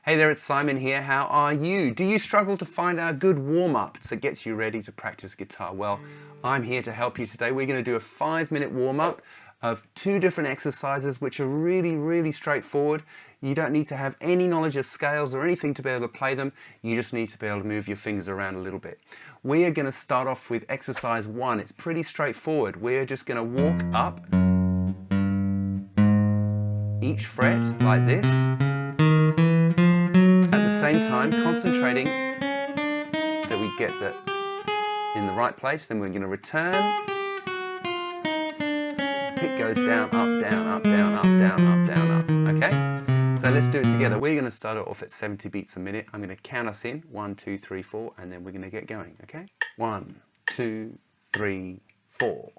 Hey there, it's Simon here. How are you? Do you struggle to find a good warm-up that gets you ready to practice guitar? Well, I'm here to help you today. We're going to do a 5-minute warm-up of 2 different exercises which are really straightforward. You don't need to have any knowledge of scales or anything to be able to play them. You just need to be able to move your fingers around a little bit. We are going to start off with exercise 1. It's pretty straightforward. We're just going to walk up each fret like this. At the same time, concentrating that we get that in the right place. Then we're going to return. Pick goes down, up, down, up, down, up, down, up, down, up. Okay? So let's do it together. We're going to start it off at 70 beats a minute. I'm going to count us in. 1, 2, 3, 4, and then we're going to get going. Okay? 1, 2, 3, 4.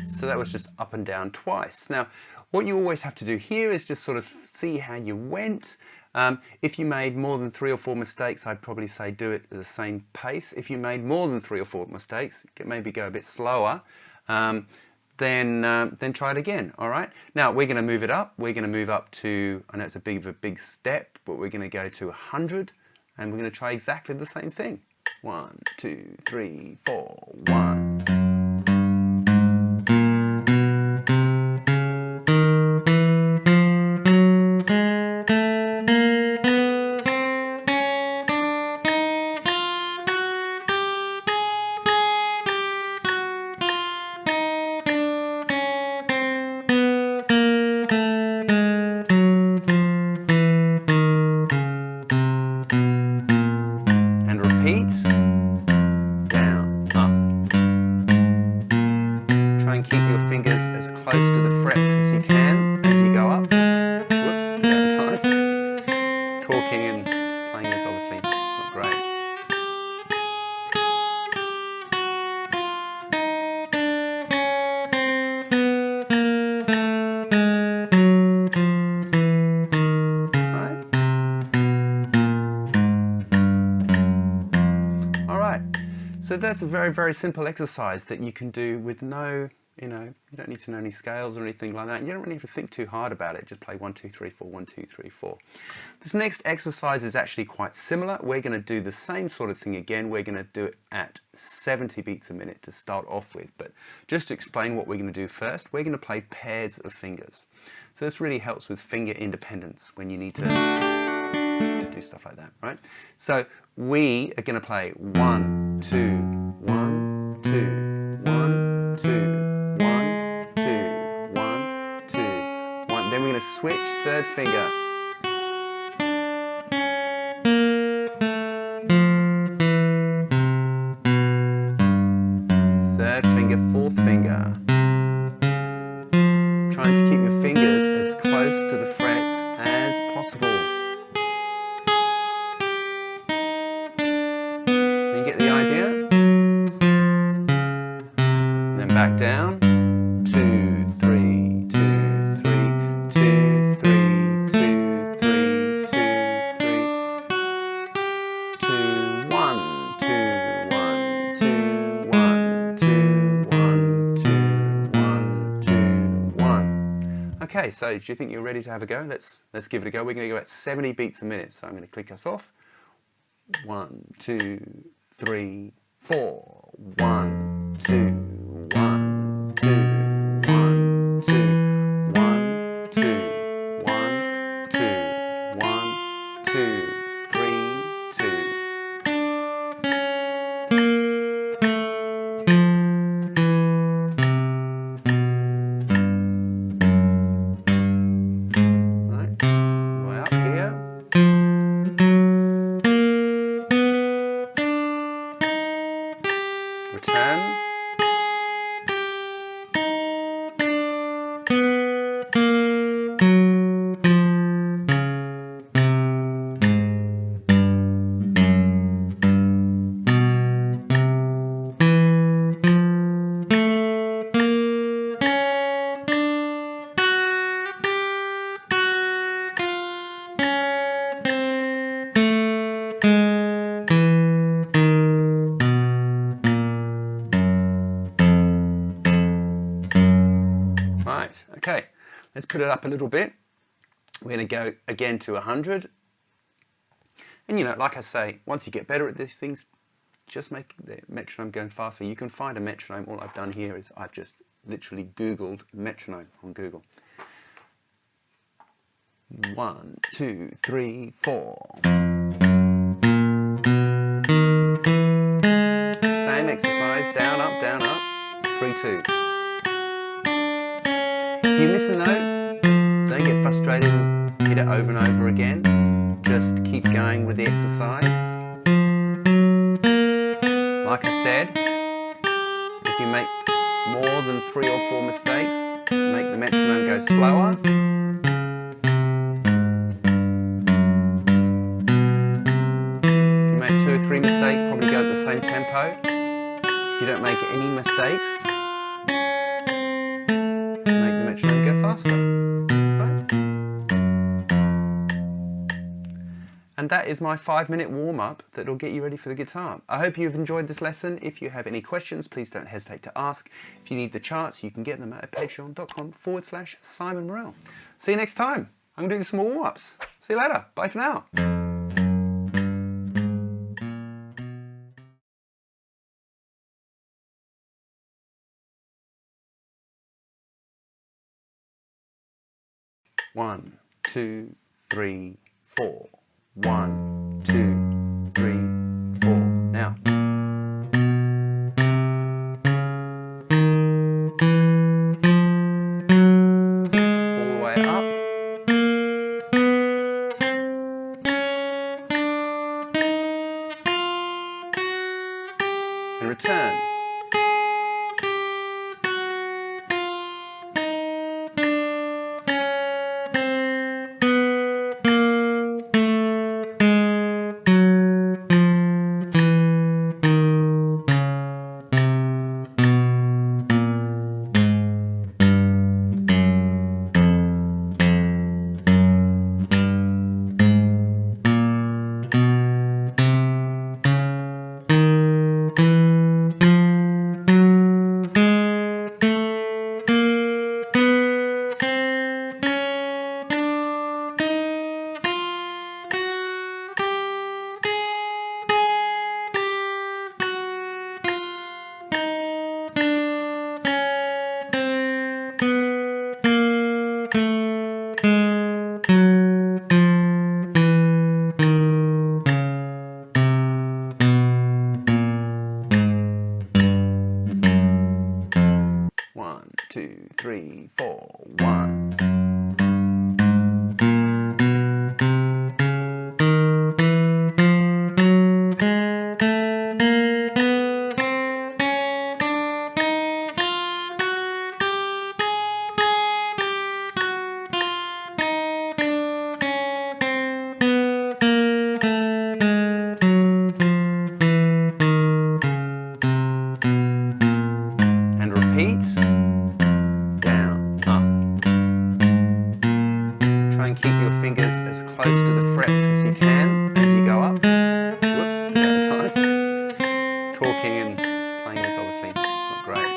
So that was just up and down twice. Now, what you always have to do here is just sort of see how you went. If you made more than 3 or 4 mistakes, I'd probably say do it at the same pace. If you made more than 3 or 4 mistakes, maybe go a bit slower, then try it again, all right? Now, we're going to move it up. We're going to move up to, I know it's a big step, but we're going to go to 100, and we're going to try exactly the same thing. 1, 2, 3, 4, 1. Down, up. Try and keep your fingers as close to the frets as you can as you go up. Whoops, a bit out of time. Talking and playing this obviously not great. So that's a very simple exercise that you can do with no, you don't need to know any scales or anything like that. You don't really have to think too hard about it. Just play 1, 2, 3, 4, 1, 2, 3, 4. This next exercise is actually quite similar. We're going to do the same sort of thing again. We're going to do it at 70 beats a minute to start off with. But just to explain what we're going to do first, we're going to play pairs of fingers. So this really helps with finger independence when you need to do stuff like that, right? So we are going to play 1, 2, 1, 2, 1, 2, 1, 2, 1, 2, 1. Then we're going to switch third finger. Third finger, fourth finger. Trying to keep your fingers as close to the frets as possible. You get the idea? And then back down. 2, 3, 2, 3, 2, 3, 2, 3, 2, 3, 2, 1, 2, 1, 2, 1, 2, 1, 2, 1, 2, 1. Okay, so do you think you're ready to have a go? Let's give it a go. We're going to go at 70 beats a minute. So I'm going to click us off. 1, 2, 3, 4. 1, 2, 1, 2, 1, 2, 1, 2, 1, 2, 1, 2, 3, 2. Right, way up here. Okay, let's put it up a little bit. We're going to go again to 100. And you know, like I say, once you get better at these things, just make the metronome going faster. You can find a metronome. All I've done here is I've just literally Googled metronome on Google. 1, 2, 3, 4. Same exercise, down, up, 3, 2. If you miss a note, don't get frustrated and hit it over and over again. Just keep going with the exercise. Like I said, if you make more than 3 or 4 mistakes, make the metronome go slower. If you make 2 or 3 mistakes, probably go at the same tempo. If you don't make any mistakes, make the metronome go faster. Right? And that is my 5-minute warm-up that will get you ready for the guitar. I hope you've enjoyed this lesson. If you have any questions, please don't hesitate to ask. If you need the charts, you can get them at patreon.com/Simon Morrell. See you next time. I'm going to do some more warm-ups. See you later. Bye for now. One, 2, 3, 4. 1, 2, 3, 4. Now. All the way up. And return. One, 2, 3, 4. 1. And repeat. Down, up. Try and keep your fingers as close to the frets as you can as you go up. Whoops, out of time. Talking and playing is obviously not great.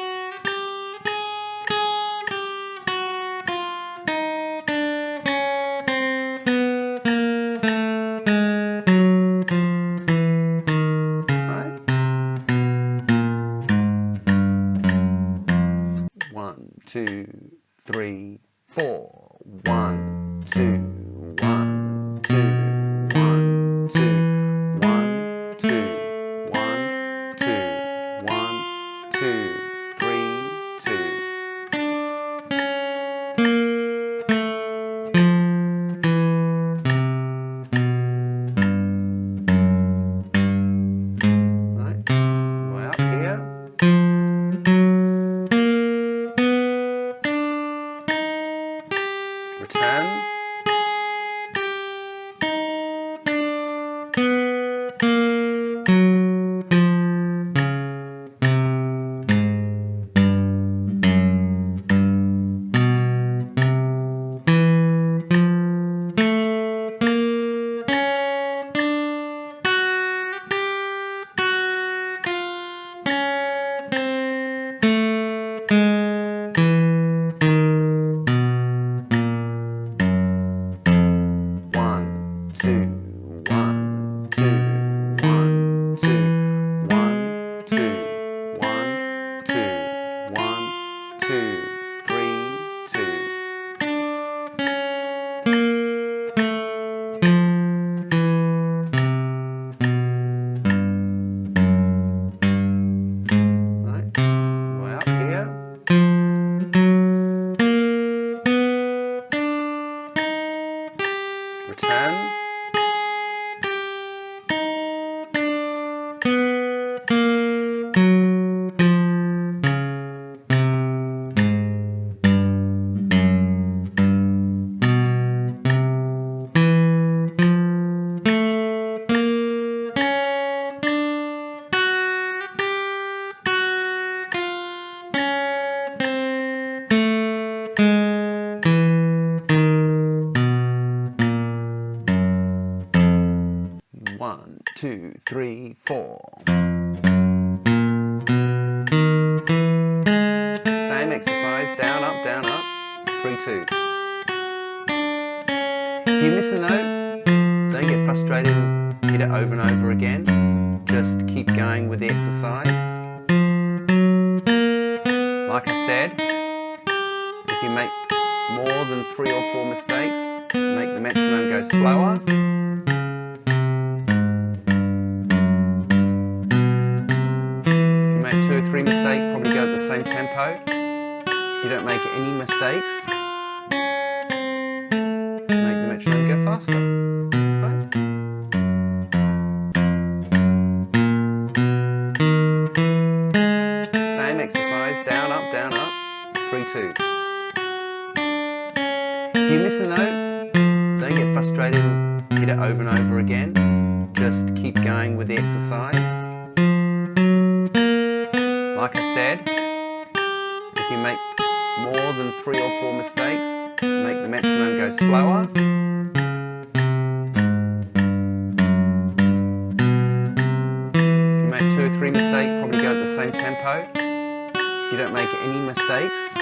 Right? 1, 2, 3, 4. 1, 2, 1, 2, 1, 2, 1, 2, 1, 2, 1, 2, 3, 2. Right, way up here. Same exercise, down, up, 3, 2. If you miss a note, don't get frustrated and hit it over and over again. Just keep going with the exercise. Like I said, if you make more than 3 or 4 mistakes, make the metronome go slower. If you make 2 or 3 mistakes, probably go at the same tempo. If you don't make any mistakes, make the metronome go faster. Right? Same exercise, down, up, 3, 2. If you miss a note, don't get frustrated and hit it over and over again. Just keep going with the exercise. Like I said, if you make more than 3 or 4 mistakes, make the metronome go slower. If you make 2 or 3 mistakes, probably go at the same tempo. If you don't make any mistakes,